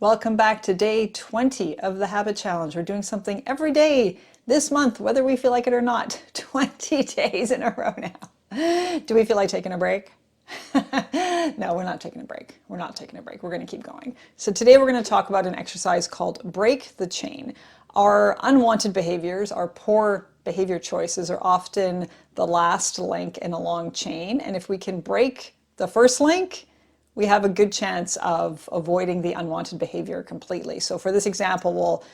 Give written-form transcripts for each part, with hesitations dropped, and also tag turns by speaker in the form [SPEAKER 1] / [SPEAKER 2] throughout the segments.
[SPEAKER 1] Welcome back to day 20 of the Habit Challenge. We're doing something every day this month, whether we feel like it or not. 20 days in a row now. Do we feel like taking a break? No, we're not taking a break. We're not taking a break. We're going to keep going. So today we're going to talk about an exercise called break the chain. Our unwanted behaviors, our poor behavior choices are often the last link in a long chain. And if we can break the first link, we have a good chance of avoiding the unwanted behavior completely. So for this example, we'll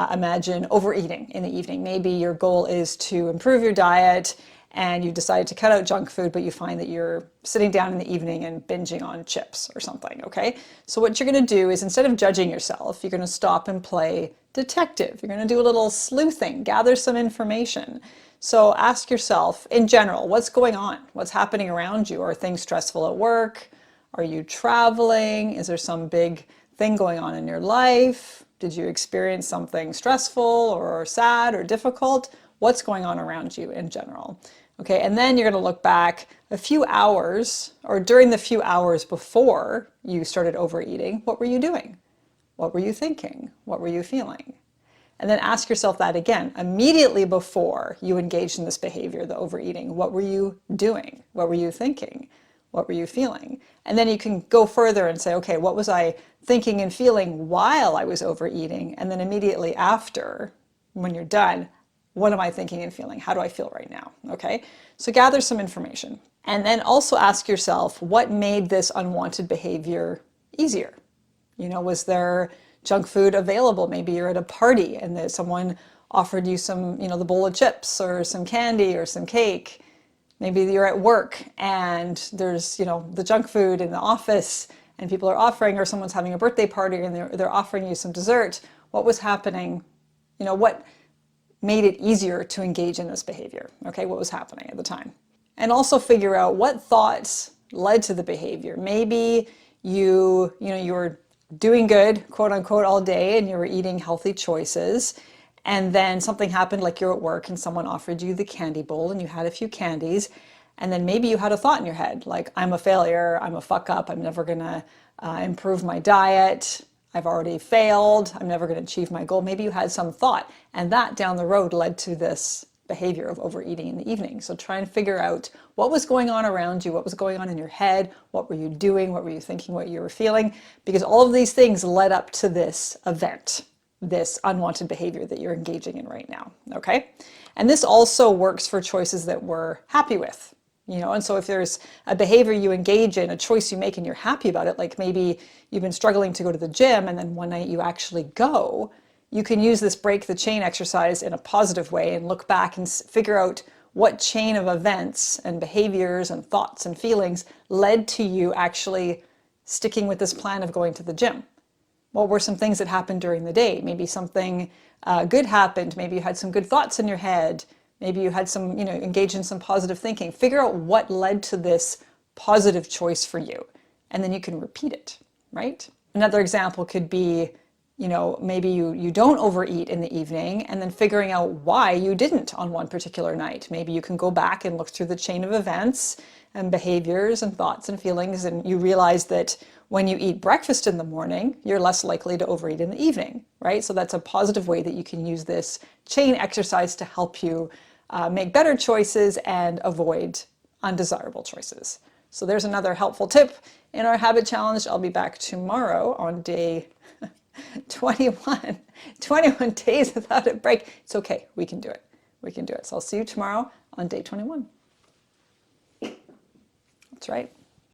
[SPEAKER 1] imagine overeating in the evening. Maybe your goal is to improve your diet and you decided to cut out junk food, but you find that you're sitting down in the evening and binging on chips or something, okay? So what you're gonna do is, instead of judging yourself, you're gonna stop and play detective. You're gonna do a little sleuthing, gather some information. So ask yourself, in general, what's going on? What's happening around you? Are things stressful at work? Are you traveling? Is there some big thing going on in your life? Did you experience something stressful or sad or difficult? What's going on around you in general? Okay, and then you're going to look back a few hours, or during the few hours before you started overeating. What were you doing? What were you thinking? What were you feeling? And then ask yourself that again, immediately before you engaged in this behavior, the overeating. What were you doing? What were you thinking? What were you feeling? And then you can go further and say, okay, what was I thinking and feeling while I was overeating? And then immediately after, when you're done, what am I thinking and feeling? How do I feel right now? Okay, so gather some information. And then also ask yourself, what made this unwanted behavior easier? You know, was there junk food available? Maybe you're at a party and that someone offered you some, the bowl of chips or some candy or some cake. Maybe you're at work and there's, the junk food in the office and people are offering, or someone's having a birthday party and they're offering you some dessert. What was happening? What made it easier to engage in this behavior? Okay, what was happening at the time? And also figure out what thoughts led to the behavior. Maybe you were doing good, quote unquote, all day and you were eating healthy choices. And then something happened, like you're at work and someone offered you the candy bowl and you had a few candies. And then maybe you had a thought in your head, like, I'm a failure, I'm a fuck up, I'm never gonna improve my diet, I've already failed, I'm never gonna achieve my goal. Maybe you had some thought, and that down the road led to this behavior of overeating in the evening. So try and figure out what was going on around you, what was going on in your head, what were you doing, what were you thinking, what you were feeling, because all of these things led up to this event, this unwanted behavior that you're engaging in right now, okay? And this also works for choices that we're happy with, and so if there's a behavior you engage in, a choice you make and you're happy about it, like maybe you've been struggling to go to the gym and then one night you actually go, you can use this break the chain exercise in a positive way and look back and figure out what chain of events and behaviors and thoughts and feelings led to you actually sticking with this plan of going to the gym. What were some things that happened during the day? Maybe something good happened. Maybe you had some good thoughts in your head. Maybe you had some, engage in some positive thinking. Figure out what led to this positive choice for you. And then you can repeat it, right? Another example could be, maybe you don't overeat in the evening and then figuring out why you didn't on one particular night. Maybe you can go back and look through the chain of events and behaviors and thoughts and feelings, and you realize that when you eat breakfast in the morning, you're less likely to overeat in the evening, right? So that's a positive way that you can use this chain exercise to help you make better choices and avoid undesirable choices. So there's another helpful tip in our habit challenge. I'll be back tomorrow on day 21. 21 days without a break. It's okay. We can do it. We can do it. So I'll see you tomorrow on day 21. That's right.